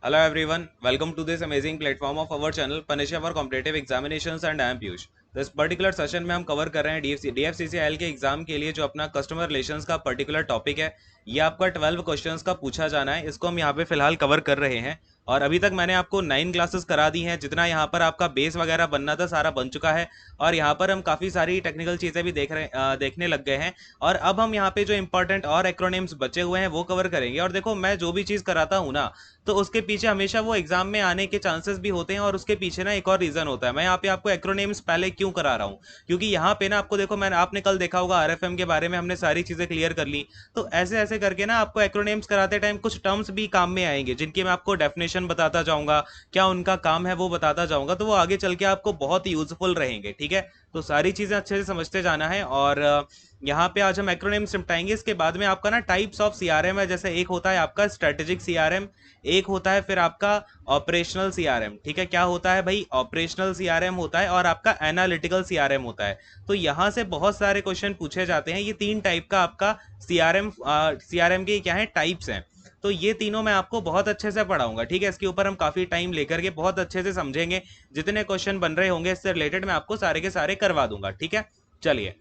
Hello everyone, welcome to this amazing platform of our channel Panisha for Competitive Examinations and I am Piyush। तो इस particular session में हम cover कर रहे हैं डीएफसीसीआईएल के एग्जाम के लिए जो अपना कस्टमर रिलेशंस का पर्टिकुलर टॉपिक है। ये आपका 12 क्वेश्चंस का पूछा जाना है, इसको हम यहाँ पे फिलहाल कवर कर रहे हैं। और अभी तक मैंने आपको 9 क्लासेस करा दी हैं, जितना यहाँ पर आपका बेस वगैरह बनना था सारा बन चुका है। और यहाँ पर हम काफ़ी सारी टेक्निकल चीज़ें भी देखने लग गए हैं। और अब हम यहाँ पे जो इंपॉर्टेंट और एक्रोनिम्स बचे हुए हैं वो कवर करेंगे। और देखो, मैं जो भी चीज़ कराता हूँ ना, तो उसके पीछे हमेशा वो एग्जाम में आने के चांसेस भी होते हैं। और उसके पीछे ना एक और रीजन होता है। मैं यहाँ पे आपको एक्रोनेम्स पहले क्यों करा रहा हूँ, क्योंकि यहाँ पे ना आपको देखो, मैंने आपने कल देखा होगा आरएफएम के बारे में हमने सारी चीजें क्लियर कर ली। तो ऐसे ऐसे करके ना आपको एक्रोनेम्स कराते टाइम कुछ टर्म्स भी काम में आएंगे, जिनकी मैं आपको डेफिनेशन बताता जाऊंगा, क्या उनका काम है वो बताता जाऊंगा। तो वो आगे चल के आपको बहुत ही यूजफुल रहेंगे। ठीक है, तो सारी चीजें अच्छे से समझते जाना है। और यहाँ पे आज हम एक्रोनिम्स निपटाएंगे। इसके बाद में आपका ना टाइप्स ऑफ सीआरएम है। जैसे एक होता है आपका स्ट्रेटेजिक सीआरएम, एक होता है फिर आपका ऑपरेशनल सीआरएम। ठीक है, क्या होता है भाई? ऑपरेशनल सीआरएम होता है और आपका एनालिटिकल सीआरएम होता है। तो यहाँ से बहुत सारे क्वेश्चन पूछे जाते हैं। ये तीन टाइप का आपका सीआरएम के क्या है, टाइप्स हैं। तो ये तीनों मैं आपको बहुत अच्छे से पढ़ाऊंगा। ठीक है, इसके ऊपर हम काफी टाइम लेकर के बहुत अच्छे से समझेंगे। जितने क्वेश्चन बन रहे होंगे इससे रिलेटेड मैं आपको सारे के सारे करवा दूंगा। ठीक है, चलिए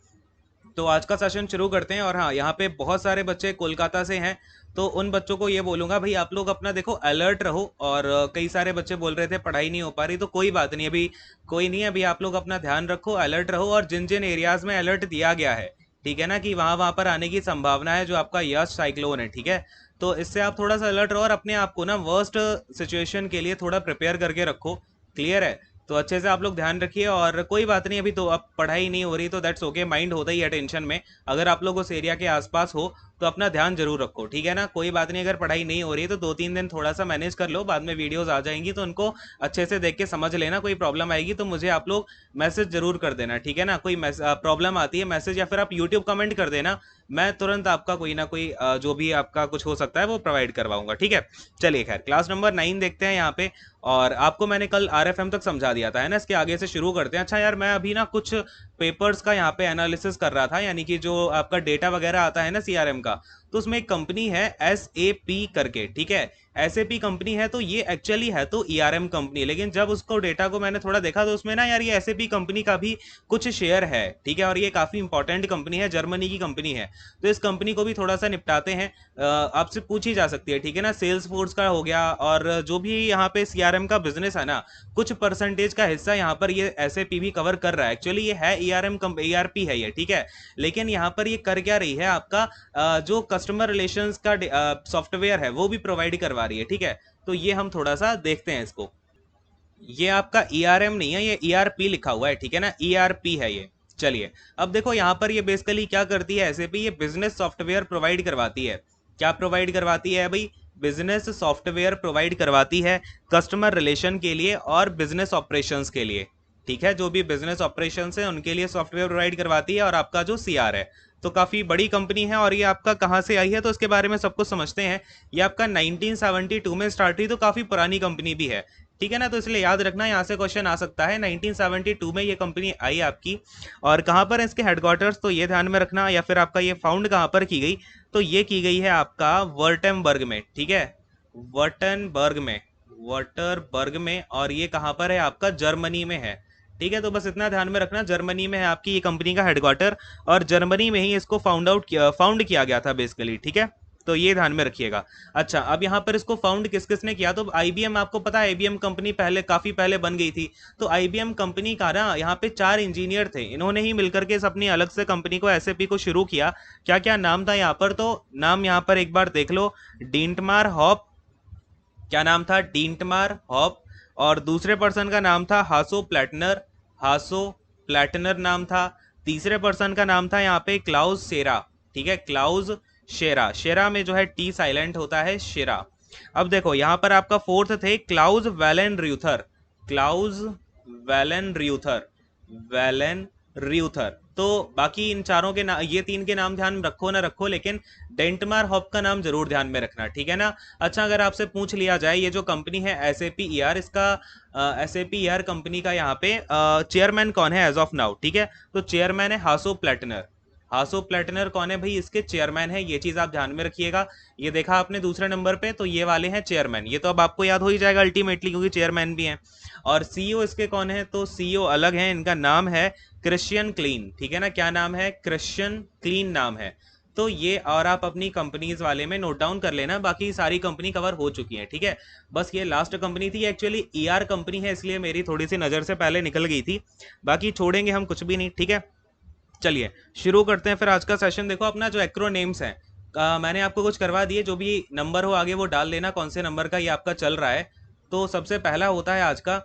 तो आज का सेशन शुरू करते हैं। और हाँ, यहाँ पे बहुत सारे बच्चे कोलकाता से हैं, तो उन बच्चों को ये बोलूंगा भाई आप लोग अपना देखो अलर्ट रहो। और कई सारे बच्चे बोल रहे थे पढ़ाई नहीं हो पा रही, तो कोई बात नहीं, अभी कोई नहीं है। अभी आप लोग अपना ध्यान रखो, अलर्ट रहो। और जिन जिन एरियाज में अलर्ट दिया गया है, ठीक है ना, कि वहां वहां पर आने की संभावना है, जो आपका यश साइक्लोन है, ठीक है, तो इससे आप थोड़ा सा अलर्ट रहो और अपने आप को ना वर्स्ट सिचुएशन के लिए थोड़ा प्रिपेयर करके रखो। क्लियर है? तो अच्छे से आप लोग ध्यान रखिए। और कोई बात नहीं, अभी तो अब पढ़ाई नहीं हो रही तो दैट्स ओके, माइंड होता ही है टेंशन में। अगर आप लोग उस एरिया के आसपास हो तो अपना ध्यान जरूर रखो। ठीक है ना, कोई बात नहीं। अगर पढ़ाई नहीं हो रही है तो 2-3 दिन थोड़ा सा मैनेज कर लो, बाद में वीडियोस आ जाएंगी तो उनको अच्छे से देख के समझ लेना। कोई प्रॉब्लम आएगी तो मुझे आप लोग मैसेज जरूर कर देना। ठीक है ना, कोई प्रॉब्लम आती है मैसेज या फिर आप यूट्यूब कमेंट कर देना, मैं तुरंत आपका कोई ना कोई जो भी आपका कुछ हो सकता है वो प्रोवाइड करवाऊंगा। ठीक है, चलिए खैर क्लास नंबर 9 देखते हैं यहाँ पे। और आपको मैंने कल आरएफएम तक समझा दिया था, है ना। इसके आगे से शुरू करते हैं। अच्छा यार, मैं अभी ना कुछ पेपर्स का यहाँ पे एनालिसिस कर रहा था, यानी कि जो आपका डेटा वगैरह आता है ना सीआरएम का, तो उसमें एक कंपनी है एस ए पी करके। ठीक है, एस ए पी कंपनी है, तो ये एक्चुअली है तो ईआरएम कंपनी, लेकिन जब उसको डेटा को मैंने थोड़ा देखा तो उसमें ना यार ये एस ए पी कंपनी का भी कुछ शेयर है। ठीक है, और ये काफी इंपॉर्टेंट कंपनी है, जर्मनी की कंपनी है। तो इस कंपनी को भी थोड़ा सा निपटाते हैं। आपसे पूछी जा सकती है, ठीक है ना, सेल्स फोर्स का हो गया, और जो भी यहाँ पे सीआरएम का बिजनेस है ना, कुछ परसेंटेज का हिस्सा यहाँ पर ये एसएपी भी कवर कर रहा है। एक्चुअली ये है ईआरएम ईआरपी है ये, ठीक है, लेकिन यहाँ पर ये कर क्या रही है, आपका जो कस्टमर रिलेशंस का सॉफ्टवेयर है वो भी प्रोवाइड करवा रही है। ठीक है, तो ये हम थोड़ा सा देखते हैं इसको। ये आपका ईआरएम नहीं है, ये ईआरपी लिखा हुआ है, ठीक है ना, ईआरपी है ये। चलिए, अब देखो यहाँ पर ये बेसिकली क्या करती है एसएपी, ये बिजनेस सॉफ्टवेयर प्रोवाइड करवाती है। क्या प्रोवाइड करवाती है भाई? बिजनेस सॉफ्टवेयर प्रोवाइड करवाती है कस्टमर रिलेशन के लिए और बिजनेस ऑपरेशंस के लिए। ठीक है, जो भी बिजनेस ऑपरेशंस है उनके लिए सॉफ्टवेयर प्रोवाइड करवाती है। और आपका जो सीआर है, तो काफ़ी बड़ी कंपनी है। और ये आपका कहाँ से आई है तो इसके बारे में सब कुछ समझते हैं। ये आपका 1972 में स्टार्ट हुई, तो काफ़ी पुरानी कंपनी भी है। ठीक है ना, तो इसलिए याद रखना, यहाँ से क्वेश्चन आ सकता है। 1972 में ये कंपनी आई आपकी। और कहाँ पर है इसके हेडक्वार्टर्स, तो ये ध्यान में रखना। या फिर आपका ये फाउंड कहाँ पर की गई, तो ये की गई है आपका वर्टेमबर्ग में। ठीक है, वर्टनबर्ग में, वर्टरबर्ग में। और ये कहाँ पर है आपका? जर्मनी में है। ठीक है, तो बस इतना ध्यान में रखना, जर्मनी में है आपकी ये कंपनी का हेडक्वार्टर। और जर्मनी में ही इसको फाउंड किया गया था बेसिकली। ठीक है, तो ये ध्यान में रखिएगा। अच्छा, अब यहाँ पर इसको फाउंड किस किसने किया, तो आईबीएम, आपको पता है आईबीएम कंपनी पहले काफी पहले बन गई थी। तो आईबीएम कंपनी का ना यहाँ पे 4 इंजीनियर थे, इन्होंने ही मिलकर के इस अपनी अलग से कंपनी को एसएपी को शुरू किया। क्या क्या नाम था यहाँ पर, तो नाम यहाँ पर एक बार देख लो। डिंटमार हॉप, क्या नाम था? डिंटमार हॉप। और दूसरे पर्सन का नाम था हासो प्लेटनर, हासो प्लेटनर नाम था। तीसरे पर्सन का नाम था यहाँ पे क्लाउज शेरा। ठीक है, क्लाउज शेरा, शेरा में जो है टी साइलेंट होता है, शेरा। अब देखो यहाँ पर आपका फोर्थ थे Klaus Wellenreuther, Klaus Wellenreuther, Wellenreuther. तो बाकी इन चारों के नाम, ये तीन के नाम ध्यान रखो ना रखो, लेकिन डेंटमार हॉप का नाम जरूर ध्यान में रखना। ठीक है ना। अच्छा, अगर आपसे पूछ लिया जाए ये जो कंपनी है S A P E R, इसका S A P E R company का यहाँ पे चेयरमैन कौन है एज ऑफ नाउ, ठीक है, तो चेयरमैन है हासो प्लेटनर। हासो प्लेटनर कौन है भाई, इसके चेयरमैन है, ये चीज आप ध्यान में रखिएगा। ये देखा आपने दूसरे नंबर पे, तो ये वाले हैं चेयरमैन, ये तो अब आपको याद हो ही जाएगा अल्टीमेटली क्योंकि चेयरमैन भी हैं। और सीईओ इसके कौन है, तो सीईओ अलग है, इनका नाम है क्रिश्चियन क्लीन, ठीक है ना, क्या नाम है, क्रिश्चियन क्लीन नाम है। तो ये और आप अपनी कंपनीज वाले में नोट डाउन कर लेना, बाकी सारी कंपनी कवर हो चुकी है, ठीक है। बस ये लास्ट कंपनी थी, एक्चुअली ईआर कंपनी है, इसलिए मेरी थोड़ी सी नज़र से पहले निकल गई थी, बाकी छोड़ेंगे हम कुछ भी नहीं, ठीक है। चलिए शुरू करते हैं फिर आज का सेशन। देखो अपना जो एक्रोनेम्स है, मैंने आपको कुछ करवा दिए, जो भी नंबर हो आगे वो डाल लेना कौन से नंबर का ये आपका चल रहा है। तो सबसे पहला होता है आज का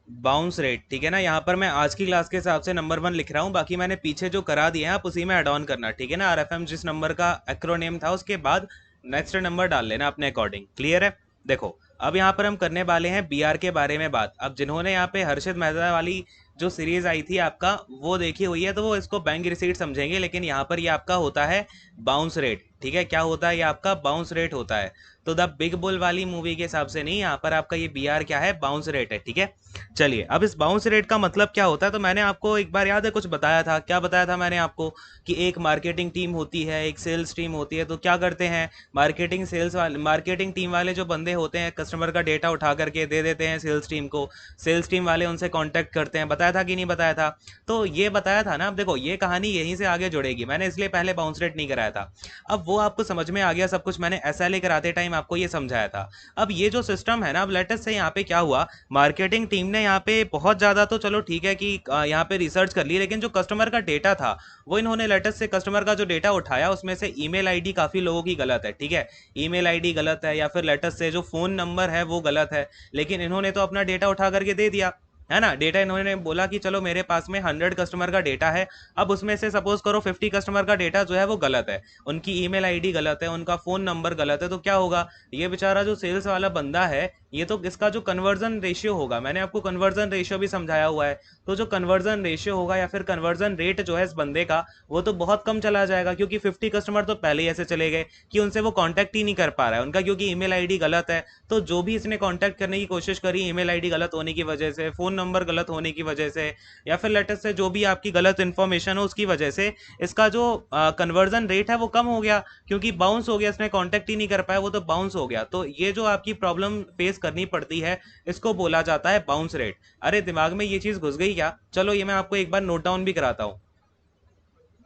बाउंस रेट, ठीक है ना। यहाँ पर मैं आज की क्लास के हिसाब से नंबर 1 लिख रहा हूँ, बाकी मैंने पीछे जो करा दिए हैं आप उसी में ऐड ऑन करना, ठीक है ना। आरएफएम जिस नंबर का एक्रोनेम था उसके बाद नेक्स्ट नंबर डाल लेना अपने अकॉर्डिंग, क्लियर है। देखो अब यहाँ पर हम करने वाले हैं बीआर के बारे में बात। अब जिन्होंने यहाँ पे हर्षित मेहता वाली जो सीरीज आई थी आपका वो देखी हुई है तो वो इसको बैंक रिसीट समझेंगे, लेकिन यहाँ पर ये आपका होता है बाउंस रेट, ठीक है। क्या होता है ये आपका बाउंस रेट होता है। तो द बिग बुल वाली मूवी के हिसाब से नहीं, यहाँ पर आपका ये बीआर क्या है, बाउंस रेट है, ठीक है। चलिए अब इस बाउंस रेट का मतलब क्या होता है, तो मैंने आपको एक बार याद है कुछ बताया था, क्या बताया था मैंने आपको कि एक मार्केटिंग टीम होती है, एक सेल्स टीम होती है। तो क्या करते हैं मार्केटिंग टीम वाले जो बंदे होते हैं कस्टमर का डेटा उठा करके दे देते हैं सेल्स टीम को, सेल्स टीम वाले उनसे कांटेक्ट करते हैं। बताया था कि नहीं बताया था, तो ये बताया था ना। अब देखो ये कहानी यहीं से आगे जुड़ेगी, मैंने इसलिए पहले बाउंस रेट नहीं कराया था। अब वो आपको समझ में आ गया सब कुछ, मैंने एसएलए कराते टाइम आपको ये समझाया था। अब ये जो सिस्टम है ना, अब लेटेस्ट से यहाँ पे क्या हुआ, मार्केटिंग टीम ने यहाँ पे बहुत ज़्यादा तो चलो ठीक है कि यहाँ पे रिसर्च कर ली, लेकिन जो कस्टमर का डेटा था वो इन्होंने लेटेस्ट से कस्टमर का जो डेटा उठाया उसमें से ईमेल आईडी काफ़ी लोगों की गलत है, ठीक है। ईमेल आईडी गलत है या फिर लेटेस्ट से जो फ़ोन नंबर है वो गलत है, लेकिन इन्होंने तो अपना डेटा उठा करके दे दिया है ना। डेटा इन्होंने बोला कि चलो मेरे पास में 100 कस्टमर का डेटा है, अब उसमें से सपोज करो 50 कस्टमर का डेटा जो है वो गलत है, उनकी ईमेल आईडी गलत है, उनका फ़ोन नंबर गलत है। तो क्या होगा, ये बेचारा जो सेल्स वाला बंदा है, ये तो इसका जो कन्वर्जन रेशियो होगा, मैंने आपको कन्वर्जन रेशियो भी समझाया हुआ है, तो जो कन्वर्जन रेशियो होगा या फिर कन्वर्जन रेट जो है इस बंदे का वो तो बहुत कम चला जाएगा, क्योंकि 50 कस्टमर तो पहले ही ऐसे चले गए कि उनसे वो कांटेक्ट ही नहीं कर पा रहा है, उनका क्योंकि ईमेल आईडी गलत है। तो जो भी इसने कांटेक्ट करने की कोशिश करी, ईमेल आईडी गलत होने की वजह से, फ़ोन नंबर गलत होने की वजह से, या फिर लेटेस्ट से जो भी आपकी गलत इन्फॉर्मेशन हो उसकी वजह से इसका जो कन्वर्जन रेट है वो कम हो गया, क्योंकि बाउंस हो गया, इसने कांटेक्ट ही नहीं कर पाया, वो तो बाउंस हो गया। तो ये जो आपकी प्रॉब्लम फेस करनी पड़ती है इसको बोला जाता है बाउंस रेट। अरे दिमाग में ये चीज घुस गई क्या, चलो ये मैं आपको एक बार नोट डाउन भी कराता हूँ।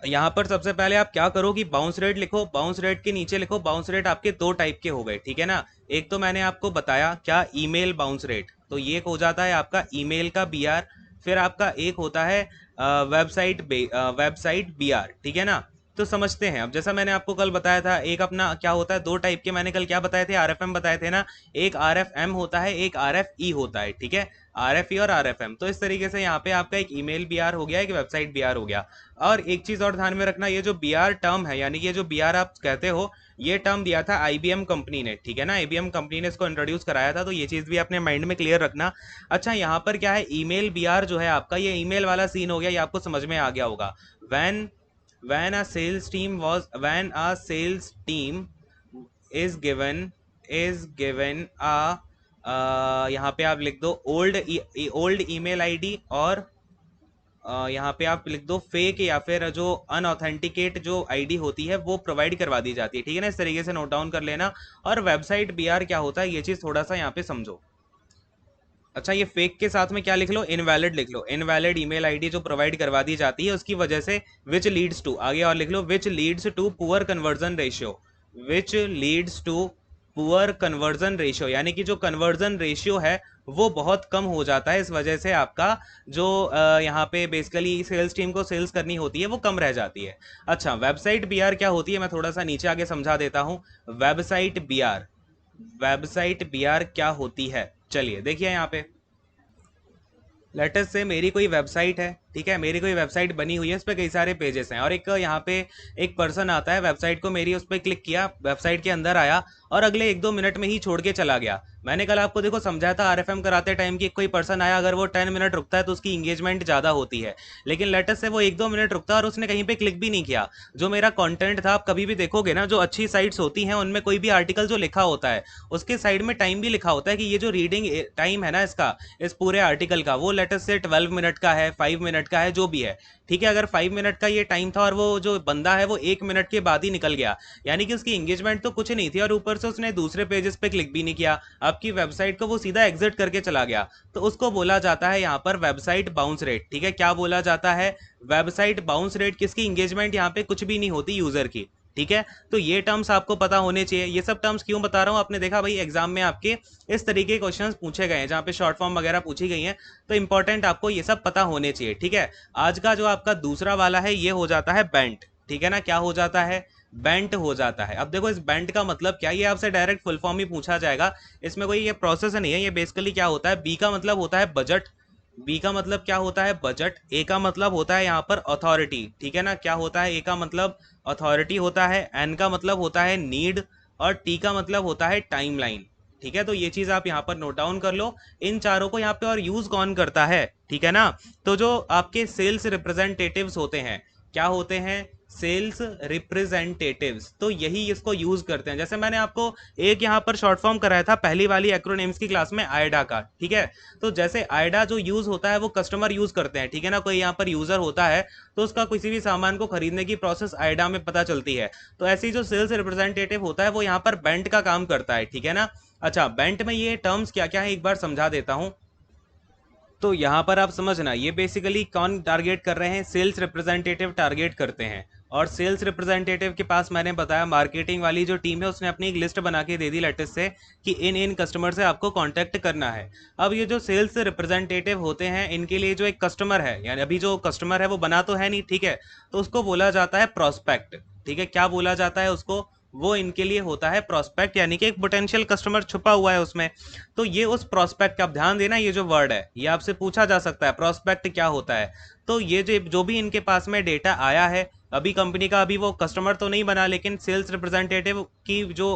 यहाँ पर सबसे पहले आप क्या करो कि बाउंस रेट लिखो, बाउंस रेट के नीचे लिखो बाउंस रेट आपके दो टाइप के हो गए, ठीक है ना। एक तो मैंने आपको बताया क्या, ईमेल बाउंस रेट, तो ये हो जाता है आपका ईमेल का बीआर। फिर आपका एक होता है वेबसाइट बीआर, ठीक है ना। तो समझते हैं अब, जैसा मैंने आपको कल बताया था, एक अपना क्या होता है, दो टाइप के मैंने कल क्या बताए थे, आरएफएम बताए थे ना। एक आरएफएम होता है, एक आरएफई होता है, ठीक है। आरएफई और आरएफएम, तो इस तरीके से यहाँ पे आपका एक ईमेल बीआर हो गया, एक वेबसाइट बीआर हो गया। और एक चीज और ध्यान में रखना, ये जो बीआर टर्म है, यानी कि ये जो बीआर आप कहते हो, ये टर्म दिया था आईबीएम कंपनी ने, ठीक है ना। आईबीएम कंपनी ने इसको इंट्रोड्यूस कराया था, तो ये चीज भी अपने माइंड में क्लियर रखना। अच्छा यहाँ पर क्या है, ईमेल बीआर जो है आपका, ये ईमेल वाला सीन हो गया, ये आपको समझ में आ गया होगा। When when a sales team was when a sales team is given a यहाँ पे आप लिख दो ओल्ड ईमेल आईडी, और यहाँ पे आप लिख दो फेक या फिर जो अनऑथेंटिकेट जो आईडी होती है वो प्रोवाइड करवा दी जाती है, ठीक है ना। इस तरीके से नोट डाउन कर लेना। और वेबसाइट बीआर क्या होता है ये चीज़ थोड़ा सा यहाँ पे समझो। अच्छा ये फेक के साथ में क्या लिख लो, इनवैलिड लिख लो, इनवैलिड ईमेल आईडी जो प्रोवाइड करवा दी जाती है उसकी वजह से, विच लीड्स टू, आगे और लिख लो, which leads to poor conversion ratio, which leads to poor conversion ratio, यानी कि जो कन्वर्जन रेशियो है वो बहुत कम हो जाता है, इस वजह से आपका जो यहाँ पे बेसिकली सेल्स टीम को सेल्स करनी होती है वो कम रह जाती है। अच्छा वेबसाइट बीआर क्या होती है, मैं थोड़ा सा नीचे आगे समझा देता हूँ। वेबसाइट बीआर क्या होती है, चलिए देखिए यहाँ पे, लेटेस्ट से मेरी कोई वेबसाइट है, ठीक है, मेरी कोई वेबसाइट बनी हुई है, उस पर कई सारे पेजेस हैं, और एक यहाँ पे एक पर्सन आता है, वेबसाइट को मेरी उस पर क्लिक किया, वेबसाइट के अंदर आया और अगले 1-2 मिनट में ही छोड़ के चला गया। मैंने कल आपको देखो समझाया था आरएफएम कराते टाइम कि कोई पर्सन आया अगर वो 10 मिनट रुकता है तो उसकी इंगेजमेंट ज़्यादा होती है, लेकिन लेटेस्ट से वो 1-2 मिनट रुकता है और उसने कहीं पे क्लिक भी नहीं किया। जो मेरा कंटेंट था, आप कभी भी देखोगे ना, जो अच्छी साइट्स होती हैं उनमें कोई भी आर्टिकल जो लिखा होता है उसके साइड में टाइम भी लिखा होता है कि ये जो रीडिंग टाइम है ना इसका, इस पूरे आर्टिकल का, वो लेटेस्ट से 12 मिनट का है, 5 मिनट मिनट का है, जो भी है, ठीक है। अगर 5 मिनट का ये टाइम था और वो जो बंदा है वो 1 मिनट के बाद ही निकल गया, यानी कि उसकी एंगेजमेंट तो कुछ नहीं थी और ऊपर से उसने दूसरे पेजेस पे क्लिक भी नहीं किया, आपकी वेबसाइट को वो सीधा एग्जिट करके चला गया, तो उसको बोला जाता है यहाँ पर वेबसाइट बाउंस रेट, ठीक है। क्या बोला जाता है? Website bounce rate. किसकी एंगेजमेंट यहाँ पे कुछ भी नहीं होती, यूजर की, ठीक है। तो ये टर्म्स आपको पता होने चाहिए। ये सब टर्म्स क्यों बता रहा हूँ, आपने देखा भाई एग्जाम में आपके इस तरीके के क्वेश्चंस पूछे गए हैं जहाँ पे शॉर्ट फॉर्म वगैरह पूछी गई हैं, तो इंपॉर्टेंट आपको ये सब पता होने चाहिए, ठीक है। आज का जो आपका दूसरा वाला है ये हो जाता है बेंट, ठीक है ना। क्या हो जाता है? बेंट हो जाता है। अब देखो इस बेंट का मतलब क्या, ये आपसे डायरेक्ट फुल फॉर्म ही पूछा जाएगा, इसमें कोई ये प्रोसेस नहीं है। ये बेसिकली क्या होता है, बी का मतलब होता है बजट, बी का मतलब क्या होता है, बजट। ए का मतलब होता है यहाँ पर अथॉरिटी, ठीक है ना। क्या होता है? ए का मतलब अथॉरिटी होता है, एन का मतलब होता है नीड, और टी का मतलब होता है टाइमलाइन, ठीक है। तो ये चीज आप यहाँ पर नोट डाउन कर लो, इन चारों को यहाँ पे। और यूज कौन करता है, ठीक है ना। तो जो आपके सेल्स रिप्रेजेंटेटिव्स होते हैं, क्या होते हैं? सेल्स रिप्रेजेंटेटिव्स, तो यही इसको यूज करते हैं। जैसे मैंने आपको एक यहाँ पर शॉर्ट फॉर्म कराया था पहली वाली एक्रोनिम्स की क्लास में, आइडा का, ठीक है। तो जैसे आइडा जो यूज होता है वो कस्टमर यूज करते हैं, ठीक है ना। कोई यहाँ पर यूजर होता है तो उसका किसी भी सामान को खरीदने की प्रोसेस आइडा में पता चलती है। तो ऐसी जो सेल्स रिप्रेजेंटेटिव होता है वो यहाँ पर बेंट का काम करता है, ठीक है ना। अच्छा, बेंट में ये टर्म्स क्या क्या है एक बार समझा देता हूं। तो यहाँ पर आप समझना, ये बेसिकली कौन टारगेट कर रहे हैं? सेल्स रिप्रेजेंटेटिव टारगेट करते हैं। और सेल्स रिप्रेजेंटेटिव के पास मैंने बताया मार्केटिंग वाली जो टीम है उसने अपनी एक लिस्ट बना के दे दी लेटेस्ट से कि इन इन कस्टमर से आपको कांटेक्ट करना है। अब ये जो सेल्स रिप्रेजेंटेटिव होते हैं इनके लिए जो एक कस्टमर है, यानी अभी जो कस्टमर है वो बना तो है नहीं, ठीक है, तो उसको बोला जाता है प्रोस्पेक्ट, ठीक है। क्या बोला जाता है उसको? वो इनके लिए होता है प्रोस्पेक्ट, यानी कि एक पोटेंशियल कस्टमर छुपा हुआ है उसमें। तो ये उस प्रोस्पेक्ट का, आप ध्यान देना, ये जो वर्ड है ये आपसे पूछा जा सकता है, प्रोस्पेक्ट क्या होता है। तो ये जो भी इनके पास में डेटा आया है, अभी कंपनी का अभी वो कस्टमर तो नहीं बना, लेकिन सेल्स रिप्रेजेंटेटिव की जो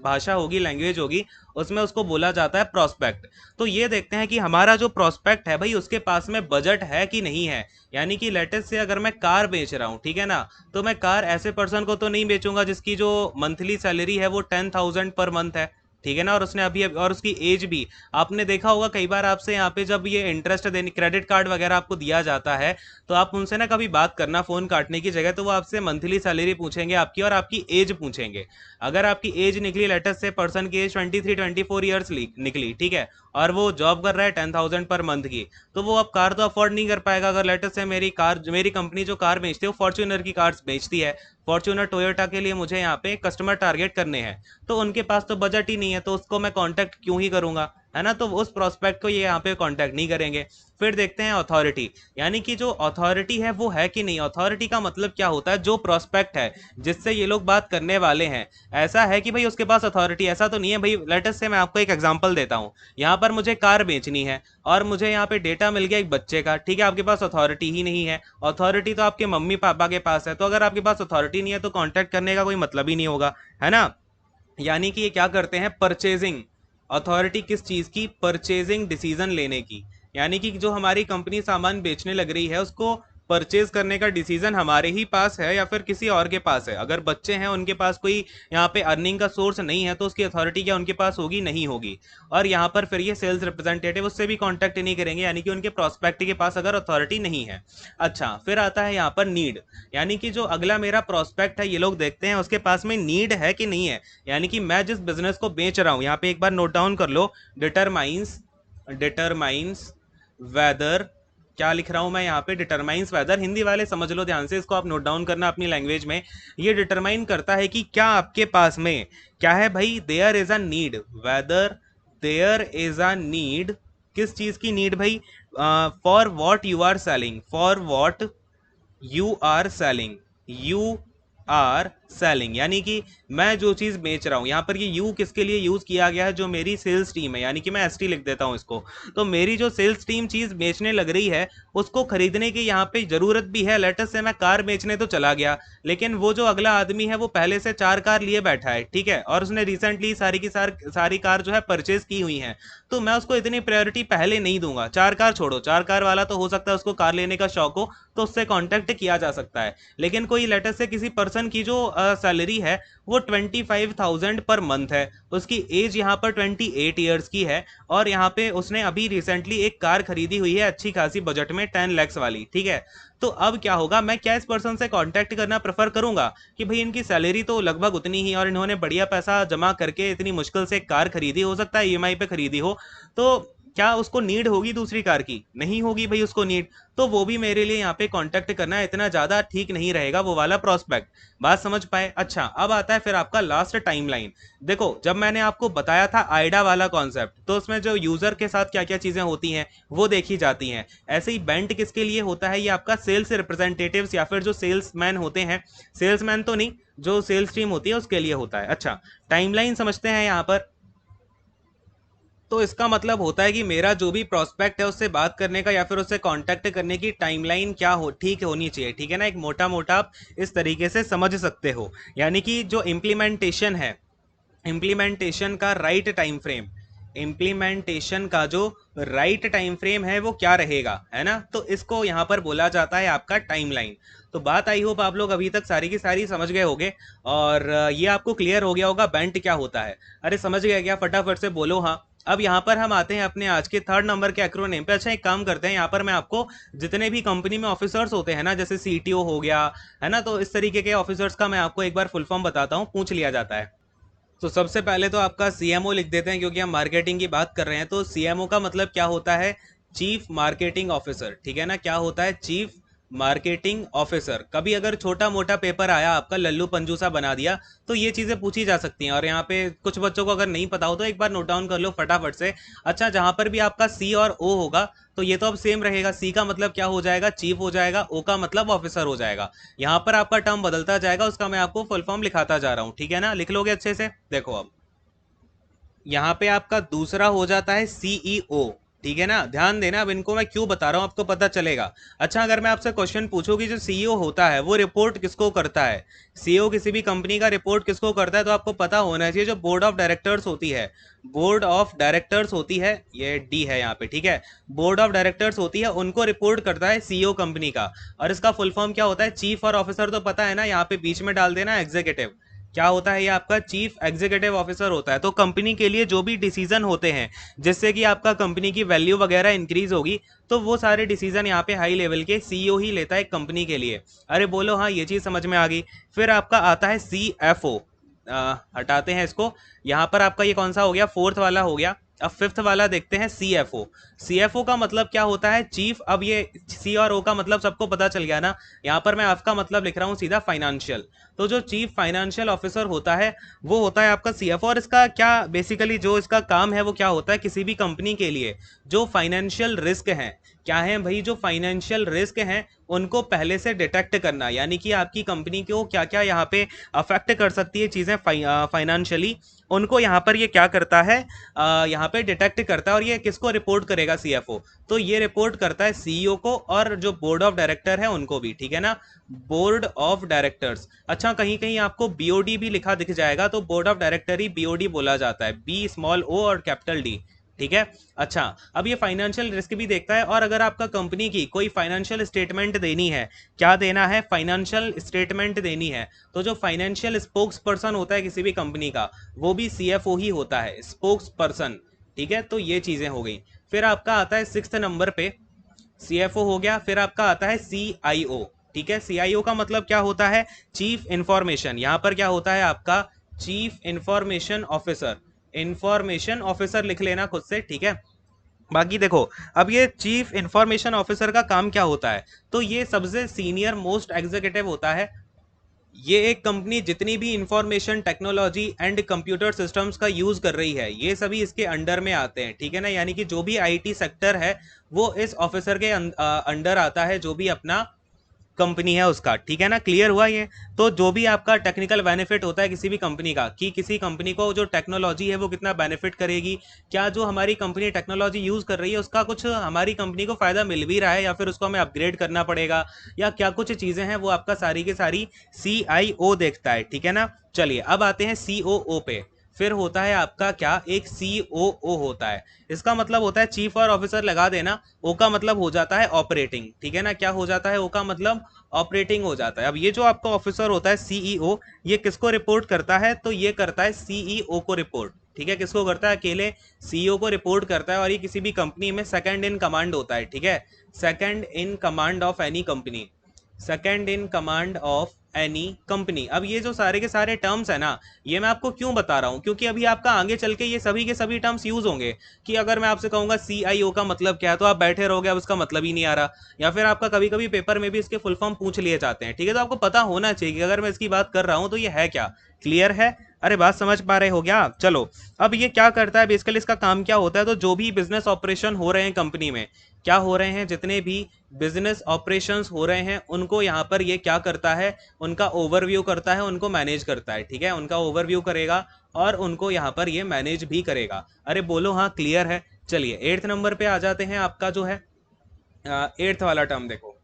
भाषा होगी, लैंग्वेज होगी, उसमें उसको बोला जाता है प्रोस्पेक्ट। तो ये देखते हैं कि हमारा जो प्रोस्पेक्ट है भाई उसके पास में बजट है कि नहीं है। यानी कि लेटेस्ट से अगर मैं कार बेच रहा हूँ, ठीक है ना, तो मैं कार ऐसे पर्सन को तो नहीं बेचूंगा जिसकी जो मंथली सैलरी है वो 10,000 पर मंथ है, ठीक है ना। और उसने अभी और उसकी एज भी, आपने देखा होगा कई बार आपसे यहाँ पे जब ये इंटरेस्ट देने, क्रेडिट कार्ड वगैरह आपको दिया जाता है, तो आप उनसे ना कभी बात करना फोन काटने की जगह, तो वो आपसे मंथली सैलरी पूछेंगे आपकी और आपकी एज पूछेंगे। अगर आपकी एज निकली, लेटेस्ट से पर्सन की एज 23-24 ईयर्स निकली, ठीक है, और वो जॉब कर रहा है 10,000 पर मंथ की, तो वो अब कार तो अफोर्ड नहीं कर पाएगा। अगर लेटेस्ट से मेरी कंपनी जो कार बेचती है वो फॉर्च्यूनर की कार्स बेचती है, फॉर्च्यूनर टोयोटा के लिए मुझे यहाँ पे कस्टमर टारगेट करने हैं, तो उनके पास तो बजट ही नहीं है, तो उसको मैं कांटेक्ट क्यों ही करूंगा, है ना। तो उस प्रोस्पेक्ट को ये यहाँ पे कांटेक्ट नहीं करेंगे। फिर देखते हैं अथॉरिटी, यानी कि जो अथॉरिटी है वो है कि नहीं। अथॉरिटी का मतलब क्या होता है? जो प्रोस्पेक्ट है जिससे ये लोग बात करने वाले हैं, ऐसा है कि भाई उसके पास अथॉरिटी, ऐसा तो नहीं है भाई। लेटेस्ट से मैं आपको एक एग्जांपल देता हूँ, यहाँ पर मुझे कार बेचनी है और मुझे यहाँ पे डेटा मिल गया एक बच्चे का, ठीक है, आपके पास अथॉरिटी ही नहीं है। अथॉरिटी तो आपके मम्मी पापा के पास है, तो अगर आपके पास अथॉरिटी नहीं है तो कॉन्टेक्ट करने का कोई मतलब ही नहीं होगा, है ना। यानी कि ये क्या करते हैं? परचेजिंग। अथॉरिटी किस चीज की? परचेजिंग डिसीजन लेने की। यानी कि जो हमारी कंपनी सामान बेचने लग रही है उसको परचेज करने का डिसीजन हमारे ही पास है या फिर किसी और के पास है। अगर बच्चे हैं उनके पास कोई यहाँ पे अर्निंग का सोर्स नहीं है तो उसकी अथॉरिटी क्या उनके पास होगी? नहीं होगी। और यहाँ पर फिर ये सेल्स रिप्रेजेंटेटिव उससे भी कांटेक्ट नहीं करेंगे, यानी कि उनके प्रोस्पेक्ट के पास अगर अथॉरिटी नहीं है। अच्छा, फिर आता है यहाँ पर नीड, यानी कि जो अगला मेरा प्रोस्पेक्ट है ये लोग देखते हैं उसके पास में नीड है कि नहीं है। यानी कि मैं जिस बिजनेस को बेच रहा हूँ, यहाँ पे एक बार नोट डाउन कर लो, डिटरमाइंस डिटरमाइंस वेदर, क्या लिख रहा हूं मैं यहाँ पे? Determines weather. हिंदी वाले समझ लो ध्यान से, इसको आप नोट डाउन करना अपनी लैंग्वेज में। ये डिटरमाइन करता है कि क्या आपके पास में क्या है भाई, there is a need, whether there is a need. किस चीज की नीड भाई? For what you are selling, for what you are selling, you are selling, यानी कि मैं जो चीज बेच रहा हूं, यहां पर ये यू किसके लिए यूज किया गया है? जो मेरी सेल्स टीम है, यानी कि मैं एसटी लिख देता हूं इसको। तो मेरी जो सेल्स टीम चीज बेचने लग रही है उसको खरीदने की यहाँ पे जरूरत भी है। लेटेस्ट से मैं कार बेचने तो चला गया, लेकिन वो जो अगला आदमी है वो पहले से 4 कार लिए बैठा है, ठीक है, और उसने रिसेंटली सारी की सारी कार जो है परचेज की हुई है, तो मैं उसको इतनी प्रायोरिटी पहले नहीं दूंगा। 4 कार छोड़ो, 4 कार वाला तो हो सकता है उसको कार लेने का शौक हो तो उससे कांटेक्ट किया जा सकता है, लेकिन कोई लेटेस्ट से किसी पर्सन की जो सैलरी है वो 25,000 पर मंथ है, उसकी एज यहाँ पर 28 ईयर्स की है, और यहाँ पे उसने अभी रिसेंटली एक कार खरीदी हुई है अच्छी खासी बजट में 10 lakhs वाली, ठीक है। तो अब क्या होगा, मैं क्या इस पर्सन से कांटेक्ट करना प्रेफर करूंगा कि भाई इनकी सैलरी तो लगभग उतनी ही और इन्होंने बढ़िया पैसा जमा करके इतनी मुश्किल से एक कार खरीदी, हो सकता है ईएमआई पे खरीदी हो, तो क्या उसको नीड होगी दूसरी कार की? नहीं होगी भाई उसको नीड, तो वो भी मेरे लिए यहाँ पे कांटेक्ट करना इतना ज्यादा ठीक नहीं रहेगा वो वाला प्रोस्पेक्ट। बात समझ पाए? अच्छा, अब आता है फिर आपका लास्ट टाइमलाइन। देखो, जब मैंने आपको बताया था आइडा वाला कॉन्सेप्ट, तो उसमें जो यूजर के साथ क्या क्या चीजें होती हैं वो देखी जाती हैं। ऐसे ही बेंट किसके लिए होता है? ये आपका सेल्स रिप्रेजेंटेटिव्स या फिर जो सेल्समैन होते हैं, सेल्समैन तो नहीं, जो सेल्स टीम होती है उसके लिए होता है। अच्छा, टाइमलाइन समझते हैं यहाँ पर। तो इसका मतलब होता है कि मेरा जो भी प्रोस्पेक्ट है उससे बात करने का या फिर उससे कांटेक्ट करने की टाइमलाइन क्या हो, ठीक होनी चाहिए, ठीक है ना। एक मोटा मोटा आप इस तरीके से समझ सकते हो, यानी कि जो इम्प्लीमेंटेशन है, इम्प्लीमेंटेशन का राइट टाइम फ्रेम, इम्प्लीमेंटेशन का जो राइट टाइम फ्रेम है वो क्या रहेगा, है ना। तो इसको यहाँ पर बोला जाता है आपका टाइमलाइन। तो बात आई होप आप लोग अभी तक सारी की सारी समझ गए होंगे, और ये आपको क्लियर हो गया होगा बेंट क्या होता है। अरे समझ गए क्या? फटाफट से बोलो हाँ। अब यहाँ पर हम आते हैं अपने आज के 3rd नंबर के एक्रोनेम पे। अच्छा, एक काम करते हैं, यहाँ पर मैं आपको जितने भी कंपनी में ऑफिसर्स होते हैं ना, जैसे सीटीओ हो गया, है ना, तो इस तरीके के ऑफिसर्स का मैं आपको एक बार फुल फॉर्म बताता हूँ, पूछ लिया जाता है। तो सबसे पहले तो आपका सीएमओ लिख देते हैं, क्योंकि हम मार्केटिंग की बात कर रहे हैं। तो सीएमओ का मतलब क्या होता है? चीफ मार्केटिंग ऑफिसर, ठीक है ना। क्या होता है? Chief marketing officer. कभी अगर छोटा मोटा पेपर आया आपका, लल्लू पंजू सा बना दिया, तो ये चीजें पूछी जा सकती हैं। और यहाँ पे कुछ बच्चों को अगर नहीं पता हो तो एक बार नोट डाउन कर लो फटाफट से। अच्छा, जहां पर भी आपका सी और ओ होगा तो ये तो अब सेम रहेगा। सी का मतलब क्या हो जाएगा? चीफ हो जाएगा। ओ का मतलब ऑफिसर हो जाएगा। यहाँ पर आपका टर्म बदलता जाएगा, उसका मैं आपको फुल फॉर्म लिखाता जा रहा हूँ, ठीक है ना। लिख लोगे अच्छे से? देखो, अब यहाँ पे आपका दूसरा हो जाता है सीईओ, ठीक है ना। ध्यान देना, अब इनको मैं क्यों बता रहा हूँ आपको पता चलेगा। अच्छा, अगर मैं आपसे क्वेश्चन पूछूं कि जो सीईओ होता है वो रिपोर्ट किसको करता है, सीईओ किसी भी कंपनी का रिपोर्ट किसको करता है, तो आपको पता होना चाहिए जो बोर्ड ऑफ डायरेक्टर्स होती है, बोर्ड ऑफ डायरेक्टर्स होती है, ये डी है यहाँ पे, ठीक है। बोर्ड ऑफ डायरेक्टर्स होती है, उनको रिपोर्ट करता है सीईओ कंपनी का। और इसका फुल फॉर्म क्या होता है? चीफ और ऑफिसर तो पता है ना, यहाँ पे बीच में डाल देना एग्जीक्यूटिव। क्या होता है? ये आपका चीफ एग्जीक्यूटिव ऑफिसर होता है। तो कंपनी के लिए जो भी डिसीजन होते हैं जिससे कि आपका कंपनी की वैल्यू वगैरह इंक्रीज होगी, तो वो सारे डिसीजन यहाँ पे हाई लेवल के सीईओ ही लेता है कंपनी के लिए। अरे बोलो हाँ, ये चीज समझ में आ गई। फिर आपका आता है सीएफओ। हटाते हैं इसको। यहाँ पर आपका ये कौन सा हो गया? 4th वाला हो गया। अब 5th वाला देखते हैं, सीएफओ। सीएफओ का मतलब क्या होता है? चीफ। अब ये सी और ओ का मतलब सबको पता चल गया ना। यहाँ पर मैं आपका मतलब लिख रहा हूँ सीधा फाइनेंशियल। तो जो चीफ फाइनेंशियल ऑफिसर होता है वो होता है आपका सीएफओ। और इसका क्या बेसिकली जो इसका काम है वो क्या होता है? किसी भी कंपनी के लिए जो फाइनेंशियल रिस्क हैं, क्या है भाई? जो फाइनेंशियल रिस्क हैं उनको पहले से डिटेक्ट करना, यानी कि आपकी कंपनी को क्या क्या यहाँ पे अफेक्ट कर सकती है चीज़ें फाइनेंशियली, उनको यहाँ पर ये क्या करता है? यहाँ पे डिटेक्ट करता है। और ये किसको रिपोर्ट करेगा? सीएफओ। तो ये रिपोर्ट करता है सीईओ को और जो बोर्ड ऑफ डायरेक्टर है उनको भी, ठीक है ना। Board of directors. अच्छा, कहीं कहीं आपको बीओडी भी लिखा दिख जाएगा, तो board of director he BOD बोला जाता है, बी स्मॉल ओ और कैपिटल डी, ठीक है। अच्छा, अब ये फाइनेंशियल रिस्क भी देखता है। और अगर आपका कंपनी की कोई फाइनेंशियल स्टेटमेंट देनी है, क्या देना है? फाइनेंशियल स्टेटमेंट देनी है, तो जो फाइनेंशियल स्पोक्स पर्सन होता है किसी भी कंपनी का, वो भी सीएफओ ही होता है, स्पोक्स पर्सन, ठीक है। तो ये चीजें हो गई। फिर आपका आता है 6th नंबर पे, सीएफओ हो गया। फिर आपका आता है सीआईओ, ठीक है। सीआईओ का मतलब क्या होता है? Chief information. यहां पर क्या होता है आपका? Chief information officer. Information officer लिख लेना खुद से, ठीक है। बाकी देखो, अब ये चीफ इंफॉर्मेशन ऑफिसर का काम क्या होता है? तो ये सबसे सीनियर मोस्ट एग्जीक्यूटिव होता है। ये एक कंपनी जितनी भी information technology and computer systems का यूज कर रही है, ये सभी इसके अंडर में आते हैं, ठीक है ना। यानी कि जो भी आईटी सेक्टर है वो इस ऑफिसर के अंडर आता है, जो भी अपना कंपनी है उसका, ठीक है ना। क्लियर हुआ ये? तो जो भी आपका टेक्निकल बेनिफिट होता है किसी भी कंपनी का, कि किसी कंपनी को जो टेक्नोलॉजी है वो कितना बेनिफिट करेगी, क्या जो हमारी कंपनी टेक्नोलॉजी यूज कर रही है उसका कुछ हमारी कंपनी को फायदा मिल भी रहा है या फिर उसको हमें अपग्रेड करना पड़ेगा, या क्या कुछ चीजें हैं, वो आपका सारी की सारी सीआईओ देखता है, ठीक है ना। चलिए अब आते हैं सीओओ पे। फिर होता है आपका क्या, एक COO होता है। इसका मतलब होता है चीफ और ऑफिसर लगा देना, ओ का मतलब हो जाता है ऑपरेटिंग, ठीक है ना। क्या हो जाता है, ओ का मतलब ऑपरेटिंग हो जाता है। अब ये जो आपका ऑफिसर होता है CEO, ये किसको रिपोर्ट करता है, तो ये करता है CEO को रिपोर्ट, ठीक है। किसको करता है, अकेले CEO को रिपोर्ट करता है। और ये किसी भी कंपनी में सेकंड इन कमांड होता है, ठीक है। Second in command of any company, second in command of any company. अब ये जो सारे के सारे टर्म्स है ना, ये मैं आपको क्यों बता रहा हूँ, क्योंकि अभी आपका आगे चल के ये सभी के सभी टर्म्स यूज होंगे। कि अगर मैं आपसे कहूंगा CIO का मतलब क्या है, तो आप बैठे रहोगे, अब उसका मतलब ही नहीं आ रहा। या फिर आपका कभी कभी पेपर में भी इसके फुल फॉर्म पूछ लिए जाते हैं, ठीक है। तो आपको पता होना चाहिए कि अगर मैं इसकी बात कर रहा हूँ तो ये है क्या। क्लियर है, अरे बात समझ पा रहे हो क्या। चलो, अब ये क्या करता है बेसिकली, इसका काम क्या होता है, तो जो भी बिजनेस ऑपरेशन हो रहे हैं कंपनी में, क्या हो रहे हैं, जितने भी बिजनेस ऑपरेशंस हो रहे हैं, उनको यहाँ पर ये क्या करता है, उनका ओवरव्यू करता है, उनको मैनेज करता है, ठीक है। उनका ओवरव्यू करेगा और उनको यहाँ पर ये मैनेज भी करेगा। अरे बोलो हाँ, क्लियर है। चलिए 8th नंबर पे आ जाते हैं, आपका जो है 8th वाला टर्म देखो,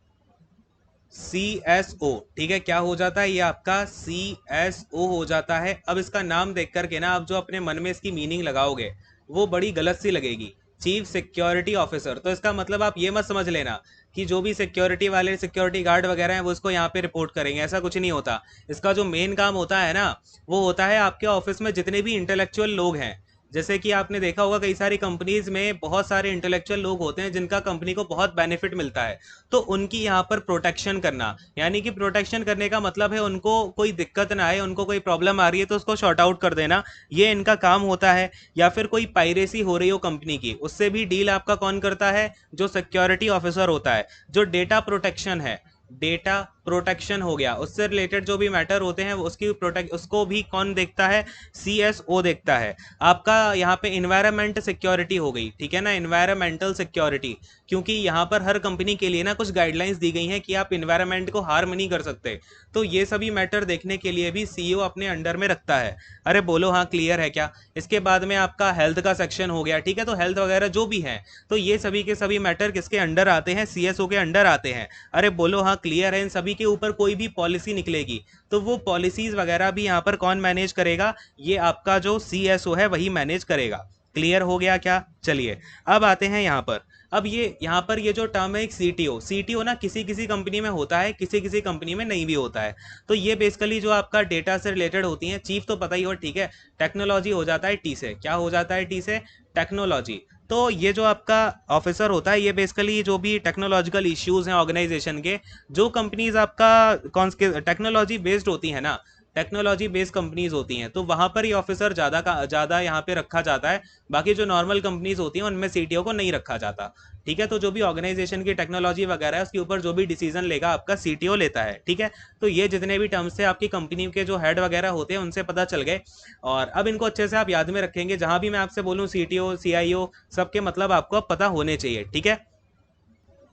CSO, ठीक है। क्या हो जाता है, ये आपका CSO हो जाता है। अब इसका नाम देख करके ना, आप जो अपने मन में इसकी मीनिंग लगाओगे वो बड़ी गलत सी लगेगी, चीफ सिक्योरिटी ऑफिसर। तो इसका मतलब आप ये मत समझ लेना कि जो भी सिक्योरिटी वाले सिक्योरिटी गार्ड वगैरह हैं वो इसको यहाँ पे रिपोर्ट करेंगे, ऐसा कुछ नहीं होता। इसका जो मेन काम होता है ना, वो होता है आपके ऑफिस में जितने भी इंटेलेक्चुअल लोग हैं। जैसे कि आपने देखा होगा कई सारी कंपनीज में बहुत सारे इंटेलेक्चुअल लोग होते हैं जिनका कंपनी को बहुत बेनिफिट मिलता है। तो उनकी यहाँ पर प्रोटेक्शन करना, यानी कि प्रोटेक्शन करने का मतलब है उनको कोई दिक्कत ना आए, उनको कोई प्रॉब्लम आ रही है तो उसको शॉर्ट आउट कर देना, ये इनका काम होता है। या फिर कोई पायरेसी हो रही हो कंपनी की, उससे भी डील आपका कौन करता है, जो सिक्योरिटी ऑफिसर होता है। जो डेटा प्रोटेक्शन है, डेटा प्रोटेक्शन हो गया, उससे रिलेटेड जो भी मैटर होते हैं उसकी प्रोटेक्ट, उसको भी कौन देखता है, CSO देखता है। आपका यहाँ पे इन्वायरमेंट सिक्योरिटी हो गई, ठीक है ना, इन्वायरमेंटल सिक्योरिटी। क्योंकि यहाँ पर हर कंपनी के लिए ना कुछ गाइडलाइंस दी गई हैं कि आप इन्वायरमेंट को हार्म नहीं कर सकते। तो ये सभी मैटर देखने के लिए भी CEO अपने अंडर में रखता है। अरे बोलो हाँ, क्लियर है क्या। इसके बाद में आपका हेल्थ का सेक्शन हो गया, ठीक है। तो हेल्थ वगैरह जो भी है, तो ये सभी के सभी मैटर किसके अंडर आते हैं, CSO के अंडर आते हैं। अरे बोलो हाँ, क्लियर है। इन सभी के ऊपर कोई भी पॉलिसी निकलेगी तो वो पॉलिसीज वगैरह भी यहाँ पर कौन मैनेज करेगा, ये आपका जो CSO है वही मैनेज करेगा। क्लियर हो गया क्या। चलिए अब आते हैं यहाँ पर। अब ये यहाँ पर ये जो टर्म है एक CTO ना, किसी किसी कंपनी में होता है, किसी किसी कंपनी में नहीं भी होता है। तो ये बेसिकली जो आपका डेटा से रिलेटेड होती है, चीफ तो पता ही हो, ठीक है। टेक्नोलॉजी हो जाता है T से, क्या हो जाता है T से, टेक्नोलॉजी। तो ये जो आपका ऑफिसर होता है, ये बेसिकली जो भी टेक्नोलॉजिकल इश्यूज हैं ऑर्गेनाइजेशन के, जो कंपनीज आपका कौन से टेक्नोलॉजी बेस्ड होती है ना, टेक्नोलॉजी बेस्ड कंपनीज होती हैं, तो वहां पर ये ऑफिसर ज़्यादा यहाँ पे रखा जाता है। बाकी जो नॉर्मल कंपनीज होती हैं उनमें CTO को नहीं रखा जाता, ठीक है। तो जो भी ऑर्गेनाइजेशन की टेक्नोलॉजी वगैरह है उसके ऊपर जो भी डिसीजन लेगा आपका CTO लेता है, ठीक है। तो ये जितने भी टर्म्स से आपकी कंपनी के जो हेड वगैरह होते हैं उनसे पता चल गए। और अब इनको अच्छे से आप याद में रखेंगे, जहां भी मैं आपसे बोलूँ CTO CIO, सबके मतलब आपको अब पता होने चाहिए, ठीक है।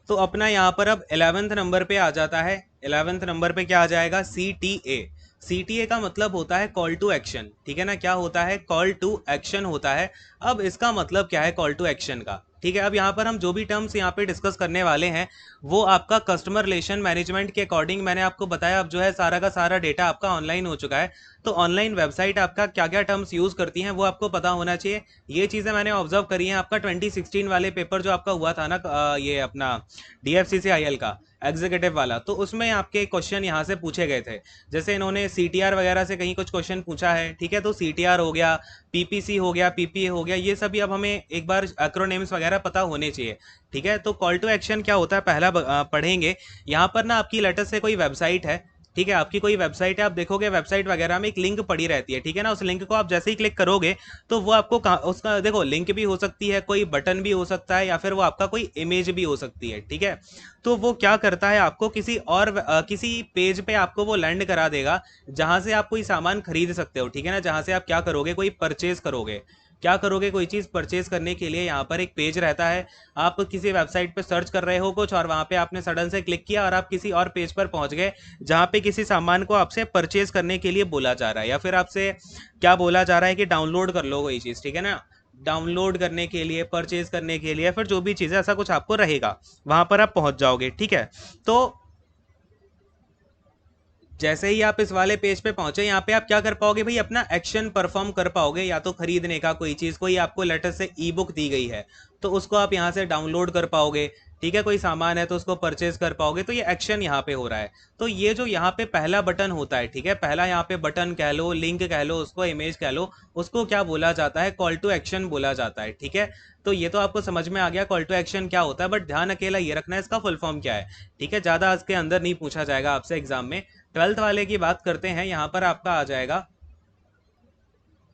तो अपना यहाँ पर अब 11th नंबर पे आ जाता है। 11th नंबर पे क्या आ जाएगा, CTA। CTA का मतलब होता है कॉल टू एक्शन, ठीक है ना। क्या होता है, कॉल टू एक्शन होता है। अब इसका मतलब क्या है कॉल टू एक्शन का, ठीक है। अब यहाँ पर हम जो भी टर्म्स यहाँ पे डिस्कस करने वाले हैं वो आपका कस्टमर रिलेशन मैनेजमेंट के अकॉर्डिंग मैंने आपको बताया। अब जो है सारा का सारा डेटा आपका ऑनलाइन हो चुका है, तो ऑनलाइन वेबसाइट आपका क्या क्या टर्म्स यूज करती हैं वो आपको पता होना चाहिए। ये चीज़ें मैंने ऑब्जर्व करी हैं आपका 2016 वाले पेपर जो आपका हुआ था ना, ये अपना DFCCIL का एग्जीक्यूटिव वाला, तो उसमें आपके क्वेश्चन यहाँ से पूछे गए थे। जैसे इन्होंने CTR वगैरह से कहीं कुछ क्वेश्चन पूछा है, ठीक है। तो CTR हो गया, PPC हो गया, PPA हो गया, ये सभी अब हमें एक बार एक्रोनिम्स वगैरह पता होने चाहिए, ठीक है। तो कॉल टू एक्शन क्या होता है पहला पढ़ेंगे। यहाँ पर ना आपकी लेटर से कोई वेबसाइट है, ठीक है। आपकी कोई वेबसाइट है, आप देखोगे वेबसाइट वगैरह में एक लिंक पड़ी रहती है, ठीक है ना। उस लिंक को आप जैसे ही क्लिक करोगे तो वो आपको उसका देखो, लिंक भी हो सकती है, कोई बटन भी हो सकता है, या फिर वो आपका कोई इमेज भी हो सकती है, ठीक है। तो वो क्या करता है, आपको किसी और किसी पेज पे आपको वो लैंड करा देगा जहां से आप कोई सामान खरीद सकते हो, ठीक है ना। जहां से आप क्या करोगे, कोई परचेज करोगे, क्या करोगे, कोई चीज़ परचेज करने के लिए यहाँ पर एक पेज रहता है। आप किसी वेबसाइट पे सर्च कर रहे हो कुछ, और वहाँ पे आपने सडन से क्लिक किया और आप किसी और पेज पर पहुँच गए जहाँ पे किसी सामान को आपसे परचेज करने के लिए बोला जा रहा है, या फिर आपसे क्या बोला जा रहा है कि डाउनलोड कर लो कोई चीज़, ठीक है ना। डाउनलोड करने के लिए, परचेज करने के लिए, फिर जो भी चीज़ है ऐसा कुछ आपको रहेगा, वहाँ पर आप पहुँच जाओगे, ठीक है। तो जैसे ही आप इस वाले पेज पे पहुंचे, यहाँ पे आप क्या कर पाओगे भाई, अपना एक्शन परफॉर्म कर पाओगे, या तो खरीदने का कोई चीज़, कोई आपको लेटर से ई बुक दी गई है तो उसको आप यहाँ से डाउनलोड कर पाओगे, ठीक है, कोई सामान है तो उसको परचेज कर पाओगे, तो ये एक्शन यहाँ पे हो रहा है। तो ये जो यहाँ पे पहला बटन होता है, ठीक है, पहला यहाँ पे बटन कह लो, लिंक कह लो, उसको इमेज कह लो, उसको क्या बोला जाता है, कॉल टू एक्शन बोला जाता है, ठीक है। तो ये तो आपको समझ में आ गया कॉल टू एक्शन क्या होता है, बट ध्यान अकेला ये रखना है इसका फुल फॉर्म क्या है, ठीक है, ज़्यादा इसके अंदर नहीं पूछा जाएगा आपसे एग्जाम में। 12th वाले की बात करते हैं, यहाँ पर आपका आ जाएगा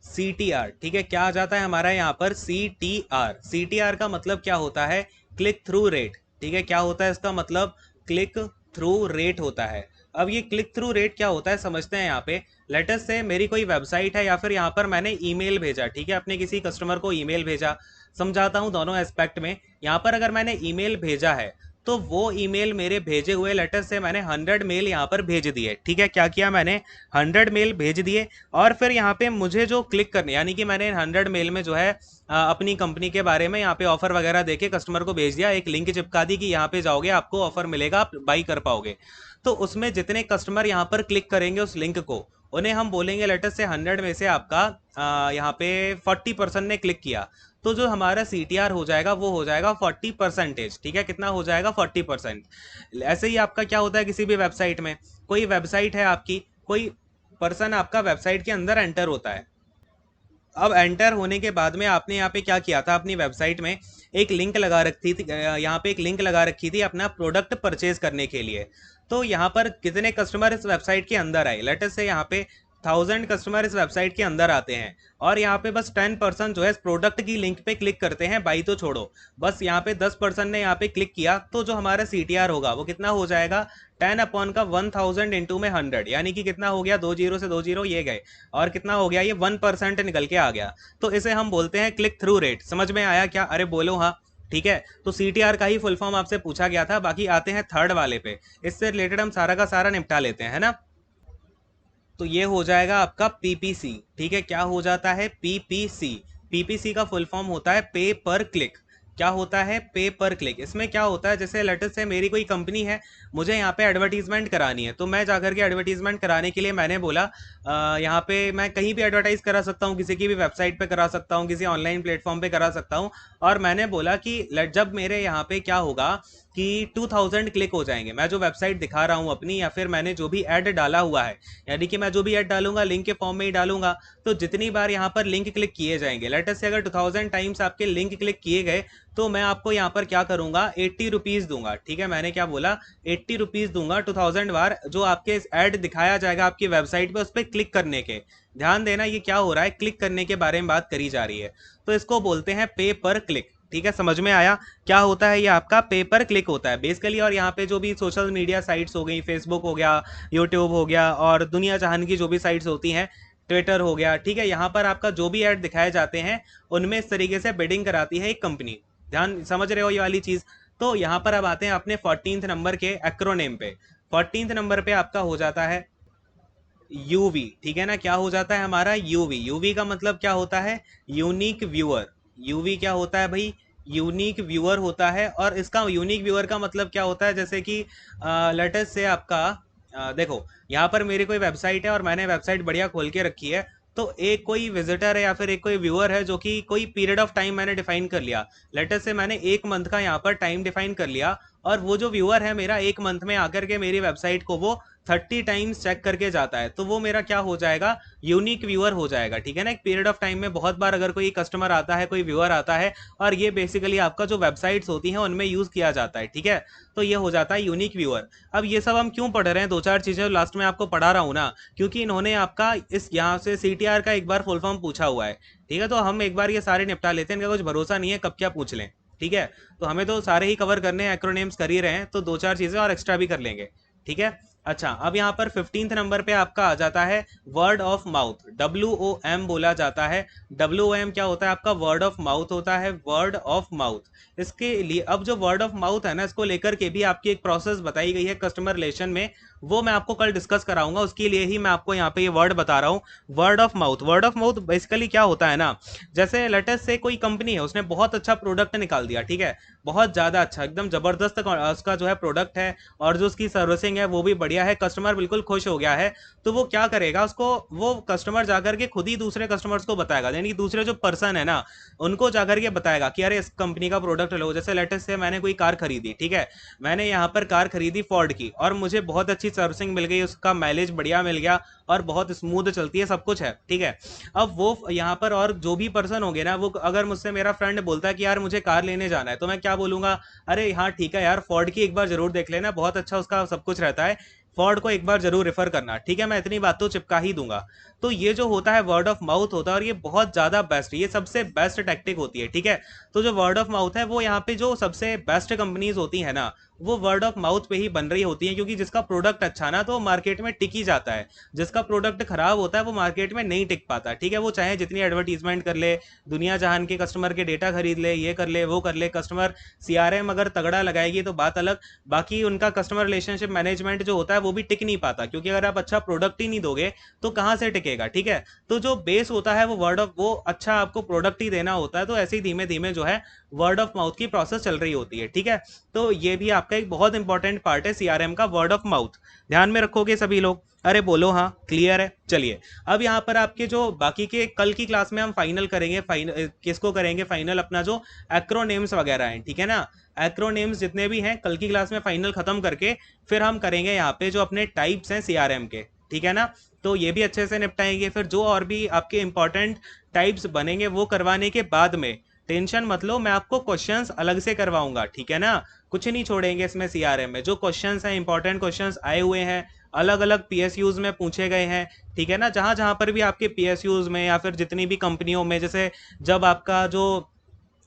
CTR, ठीक है, क्या आ जाता है हमारा यहाँ पर CTR। CTR का मतलब क्या होता है, क्लिक थ्रू रेट, ठीक है, क्या होता है इसका मतलब, क्लिक थ्रू रेट होता है। अब ये क्लिक थ्रू रेट क्या होता है समझते हैं। यहाँ पे लेटेस्ट से मेरी कोई वेबसाइट है या फिर यहाँ पर मैंने ईमेल भेजा, ठीक है, अपने किसी कस्टमर को ईमेल भेजा, समझाता हूँ दोनों एस्पेक्ट में। यहाँ पर अगर मैंने ईमेल भेजा है तो वो ईमेल मेरे भेजे हुए लेटर से मैंने 100 मेल यहाँ पर भेज दिए, ठीक है, क्या किया मैंने 100 मेल भेज दिए, और फिर यहाँ पे मुझे जो क्लिक करने, यानी कि मैंने 100 मेल में जो है अपनी कंपनी के बारे में यहाँ पे ऑफर वगैरह देके कस्टमर को भेज दिया, एक लिंक चिपका दी कि यहाँ पे जाओगे आपको ऑफर मिलेगा, आप बाई कर पाओगे। तो उसमें जितने कस्टमर यहाँ पर क्लिक करेंगे उस लिंक को, उन्हें हम बोलेंगे लेटर से 100 में से आपका यहाँ पे 40% ने क्लिक किया, तो जो हमारा CTR हो जाएगा वो हो जाएगा 40%, ठीक है, कितना हो जाएगा 40%। ऐसे ही आपका क्या होता है, किसी भी वेबसाइट में, कोई वेबसाइट है आपकी, कोई पर्सन आपका वेबसाइट के अंदर एंटर होता है। अब एंटर होने के बाद में आपने यहाँ पे क्या किया था, अपनी वेबसाइट में एक लिंक लगा रखी थी, यहाँ पे एक लिंक लगा रखी थी अपना प्रोडक्ट परचेज करने के लिए। तो यहाँ पर कितने कस्टमर इस वेबसाइट के अंदर आए, लेटेस्ट से यहाँ पे 1000 कस्टमर इस वेबसाइट के अंदर आते हैं, और यहाँ पे बस 10% जो है इस प्रोडक्ट की लिंक पे क्लिक करते हैं, बाई तो छोड़ो, बस यहाँ पे 10% ने यहाँ पे क्लिक किया, तो जो हमारा CTR होगा वो कितना हो जाएगा, 10 अपॉन का 1000 इंटू में 100, यानी कि कितना हो गया, 2 जीरो से 2 जीरो ये गए, और कितना हो गया, ये 1% निकल के आ गया। तो इसे हम बोलते हैं क्लिक थ्रू रेट। समझ में आया क्या, अरे बोलो हाँ, ठीक है। तो CTR का ही फुल फॉर्म आपसे पूछा गया था। बाकी आते हैं थर्ड वाले पे, इससे रिलेटेड हम सारा का सारा निपटा लेते हैं, है ना। तो ये हो जाएगा आपका PPC, ठीक है, क्या हो जाता है PPC। PPC का फुल फॉर्म होता है पे पर क्लिक। क्या होता है, पे पर क्लिक। इसमें क्या होता है, जैसे लेटेस्ट से मेरी कोई कंपनी है, मुझे यहाँ पे एडवर्टीजमेंट करानी है, तो मैं जाकर के एडवर्टीजमेंट कराने के लिए मैंने बोला यहाँ पे मैं कहीं भी एडवर्टाइज करा सकता हूँ, किसी की भी वेबसाइट पे करा सकता हूँ, किसी ऑनलाइन प्लेटफॉर्म पे करा सकता हूँ। और मैंने बोला कि जब मेरे यहाँ पे क्या होगा कि 2000 क्लिक हो जाएंगे, मैं जो वेबसाइट दिखा रहा हूँ अपनी, या फिर मैंने जो भी ऐड डाला हुआ है, यानी कि मैं जो भी ऐड डालूंगा लिंक के फॉर्म में ही डालूंगा, तो जितनी बार यहाँ पर लिंक क्लिक किए जाएंगे, लेटेस्ट से अगर 2000 टाइम्स आपके लिंक क्लिक किए गए, तो मैं आपको यहाँ पर क्या करूंगा, 80 रुपीज़ दूंगा, ठीक है, मैंने क्या बोला, 80 रुपीज़ दूंगा 2000 बार जो आपके ऐड दिखाया जाएगा आपकी वेबसाइट पे, उस पर क्लिक करने के। ध्यान देना ये क्या हो रहा है, क्लिक करने के बारे में बात करी जा रही है, तो इसको बोलते हैं पे पर क्लिक, ठीक है, समझ में आया। क्या होता है, ये आपका पे पर क्लिक होता है बेसिकली। और यहाँ पे जो भी सोशल मीडिया साइट्स हो गई, फेसबुक हो गया, यूट्यूब हो गया, और दुनिया जहान की जो भी साइट्स होती हैं, ट्विटर हो गया, ठीक है, यहाँ पर आपका जो भी ऐड दिखाए जाते हैं उनमें इस तरीके से बिडिंग कराती है एक कंपनी। ध्यान, समझ रहे हो ये वाली चीज़। तो यहाँ पर अब आते हैं अपने 14th नंबर के एक्रोनेम पे। 14th नंबर पे आपका हो जाता है यूवी, ठीक है ना, क्या हो जाता है हमारा यूवी। यूवी का मतलब क्या होता है, यूनिक व्यूअर। यूवी क्या होता है भाई, यूनिक व्यूअर होता है। और इसका यूनिक व्यूअर का मतलब क्या होता है, जैसे कि लेटेस्ट से आपका देखो यहाँ पर मेरी कोई वेबसाइट है और मैंने वेबसाइट बढ़िया खोल के रखी है, तो एक कोई विजिटर है या फिर एक कोई व्यूअर है जो कि कोई पीरियड ऑफ टाइम मैंने डिफाइन कर लिया, लेटेस्ट से मैंने 1 मंथ का यहाँ पर टाइम डिफाइन कर लिया, और वो जो व्यूअर है मेरा 1 मंथ में आकर के मेरी वेबसाइट को वो 30 टाइम्स चेक करके जाता है, तो वो मेरा क्या हो जाएगा, यूनिक व्यूअर हो जाएगा, ठीक है ना। एक पीरियड ऑफ टाइम में बहुत बार अगर कोई कस्टमर आता है, कोई व्यूअर आता है, और ये बेसिकली आपका जो वेबसाइट्स होती हैं उनमें यूज किया जाता है, ठीक है, तो ये हो जाता है यूनिक व्यूअर। अब ये सब हम क्यों पढ़ रहे हैं, दो चार चीजें लास्ट में आपको पढ़ा रहा हूँ ना, क्योंकि इन्होंने आपका इस यहाँ से CTR का एक बार फुल फॉर्म पूछा हुआ है, ठीक है, तो हम एक बार ये सारे निपटा लेते हैं, इनका कुछ भरोसा नहीं है कब क्या पूछ लें, ठीक है। तो हमें तो सारे ही कवर करने हैं, एक्रोनेम्स कर ही रहे हैं, तो दो चार चीजें और एक्स्ट्रा भी कर लेंगे, ठीक है। अच्छा, अब यहाँ पर 15th नंबर पे आपका आ जाता है वर्ड ऑफ माउथ। WOM बोला जाता है। WOM क्या होता है, आपका वर्ड ऑफ माउथ होता है, वर्ड ऑफ माउथ। इसके लिए अब जो वर्ड ऑफ माउथ है ना, इसको लेकर के भी आपकी एक प्रोसेस बताई गई है कस्टमर रिलेशन में, वो मैं आपको कल डिस्कस कराऊंगा, उसके लिए ही मैं आपको यहाँ पे ये वर्ड बता रहा हूँ, word of mouth. Word of mouth basically क्या होता है ना, जैसे लेटेस्ट से कोई कंपनी है, उसने बहुत अच्छा प्रोडक्ट निकाल दिया, ठीक है, बहुत ज़्यादा अच्छा, एकदम ज़बरदस्त उसका जो है प्रोडक्ट है, और जो उसकी सर्विसिंग है वो भी बढ़िया बढ़िया है, कस्टमर बिल्कुल खुश हो गया है, तो वो क्या करेगा, उसको वो कस्टमर जाकर के खुद ही दूसरे कस्टमर्स को बताएगा, यानी कि दूसरे जो पर्सन है ना उनको जाकर के बताएगा कि अरे इस कंपनी का प्रोडक्ट लो। जैसे लेटेस्ट से मैंने कोई कार खरीदी, ठीक है, मैंने यहाँ पर कार खरीदी फोर्ड की और मुझे बहुत अच्छी सर्विसिंग मिल गई, उसका माइलेज बढ़िया मिल गया और बहुत स्मूथ चलती है, सब कुछ है, ठीक है। अब वो यहाँ पर और जो भी पर्सन होंगे ना, वो अगर मुझसे मेरा फ्रेंड बोलता है कि यार मुझे कार लेने जाना है, तो मैं क्या बोलूंगा, अरे हाँ ठीक है यार, फोर्ड की एक बार जरूर देख लेना, बहुत अच्छा उसका सब कुछ रहता है, फोर्ड को एक बार जरूर रेफर करना, ठीक है, मैं इतनी बात तो चिपका ही दूंगा। तो ये जो होता है वर्ड ऑफ माउथ होता है, और ये बहुत ज्यादा बेस्ट, ये सबसे बेस्ट टैक्टिक होती है, ठीक है। तो जो वर्ड ऑफ माउथ है वो यहाँ पे जो सबसे बेस्ट कंपनीज होती है ना, वो वर्ड ऑफ माउथ पे ही बन रही होती है, क्योंकि जिसका प्रोडक्ट अच्छा ना तो मार्केट में टिक ही जाता है, जिसका प्रोडक्ट खराब होता है वो मार्केट में नहीं टिक पाता, ठीक है। वो चाहे जितनी एडवर्टीजमेंट कर ले, दुनिया जहान के कस्टमर के डेटा खरीद ले, ये कर ले वो कर ले, कस्टमर सीआरएम अगर तगड़ा लगाएगी तो बात अलग, बाकी उनका कस्टमर रिलेशनशिप मैनेजमेंट जो होता है वो भी टिक नहीं पाता, क्योंकि अगर आप अच्छा प्रोडक्ट ही नहीं दोगे तो कहाँ से टिकेगा, ठीक है। तो जो बेस होता है वो वर्ड ऑफ, वो अच्छा आपको प्रोडक्ट ही देना होता है, तो ऐसे ही धीमे धीमे जो है वर्ड ऑफ माउथ की प्रोसेस चल रही होती है, ठीक है। तो ये भी आपका एक बहुत इंपॉर्टेंट पार्ट है सीआरएम का, वर्ड ऑफ माउथ, ध्यान में रखोगे सभी लोग। अरे बोलो हाँ, क्लियर है। चलिए अब यहाँ पर आपके जो बाकी के कल की क्लास में हम फाइनल करेंगे, फाइनल किसको करेंगे फाइनल, अपना जो एक्रोनेम्स वगैरह हैं, ठीक है ना, एक्रोनेम्स जितने भी हैं कल की क्लास में फाइनल खत्म करके फिर हम करेंगे यहाँ पे जो अपने टाइप्स हैं सीआरएम के, ठीक है ना। तो ये भी अच्छे से निपटाएंगे, फिर जो और भी आपके इंपॉर्टेंट टाइप्स बनेंगे वो करवाने के बाद में टेंशन मत लो, मैं आपको क्वेश्चंस अलग से करवाऊंगा, ठीक है ना। कुछ नहीं छोड़ेंगे इसमें सीआरएम में, जो क्वेश्चंस हैं इंपॉर्टेंट क्वेश्चंस आए हुए हैं, अलग अलग पीएसयूज में पूछे गए हैं, ठीक है ना। जहां जहां पर भी आपके पीएसयूज में या फिर जितनी भी कंपनियों में, जैसे जब आपका जो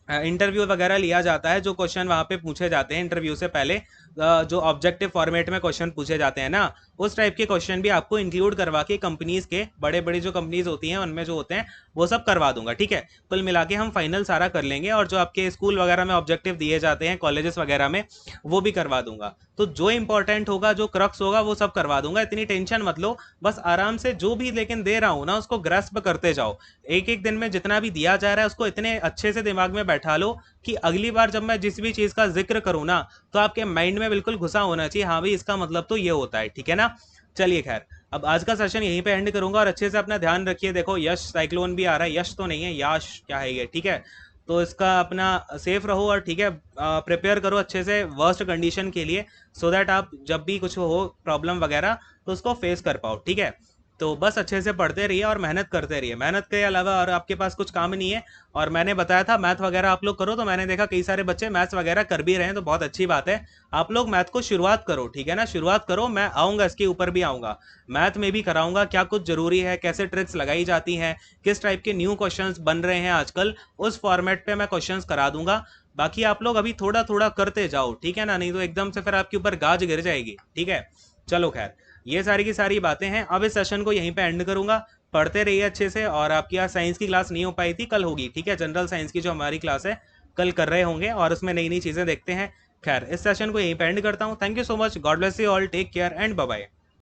इंटरव्यू वगैरह लिया जाता है, जो क्वेश्चन वहां पे पूछे जाते हैं इंटरव्यू से पहले, जो ऑब्जेक्टिव फॉर्मेट में क्वेश्चन पूछे जाते हैं ना, उस टाइप के क्वेश्चन भी आपको इंक्लूड करवा के कंपनीज के, बड़े बड़े जो कंपनीज होती हैं उनमें जो होते हैं वो सब करवा दूंगा, ठीक है। कुल मिला के हम फाइनल सारा कर लेंगे, और जो आपके स्कूल वगैरह में ऑब्जेक्टिव दिए जाते हैं कॉलेजेस वगैरह में, वो भी करवा दूंगा। तो जो इंपॉर्टेंट होगा, जो क्रक्स होगा वो सब करवा दूंगा, इतनी टेंशन मत लो, बस आराम से जो भी लेकिन दे रहा हूँ ना उसको ग्रैस्प करते जाओ, एक एक दिन में जितना भी दिया जा रहा है उसको इतने अच्छे से दिमाग में बैठा लो कि अगली बार जब मैं जिस भी चीज का जिक्र करूँ ना तो आपके माइंड में बिल्कुल घुसा होना चाहिए, हाँ भाई इसका मतलब तो ये होता है, ठीक है ना। चलिए खैर, अब आज का सेशन यहीं पे एंड करूंगा, और अच्छे से अपना ध्यान रखिए। देखो यश साइक्लोन भी आ रहा है, यश तो नहीं है, याश क्या है ये, ठीक है। तो इसका अपना सेफ रहो, और ठीक है प्रिपेयर करो अच्छे से वर्स्ट कंडीशन के लिए, सो दैट आप जब भी कुछ हो प्रॉब्लम वगैरह तो उसको फेस कर पाओ, ठीक है। तो बस अच्छे से पढ़ते रहिए और मेहनत करते रहिए, मेहनत के अलावा और आपके पास कुछ काम नहीं है। और मैंने बताया था मैथ वगैरह आप लोग करो, तो मैंने देखा कई सारे बच्चे मैथ्स वगैरह कर भी रहे हैं, तो बहुत अच्छी बात है। आप लोग मैथ को शुरुआत करो, ठीक है ना, शुरुआत करो, मैं आऊंगा इसके ऊपर भी आऊंगा, मैथ में भी कराऊंगा क्या कुछ जरूरी है, कैसे ट्रिक्स लगाई जाती हैं, किस टाइप के न्यू क्वेश्चंस बन रहे हैं आजकल, उस फॉर्मेट पे मैं क्वेश्चंस करा दूंगा। बाकी आप लोग अभी थोड़ा थोड़ा करते जाओ, ठीक है ना, नहीं तो एकदम से फिर आपके ऊपर गाज गिर जाएगी, ठीक है। चलो खैर, ये सारी की सारी बातें हैं, अब इस सेशन को यहीं पे एंड करूंगा। पढ़ते रहिए अच्छे से, और आपकी आज साइंस की क्लास नहीं हो पाई थी, कल होगी, ठीक है, जनरल साइंस की जो हमारी क्लास है कल कर रहे होंगे, और उसमें नई नई चीजें देखते हैं। खैर इस सेशन को यहीं पे एंड करता हूँ, thank you so much, God bless you all, take care and bye bye.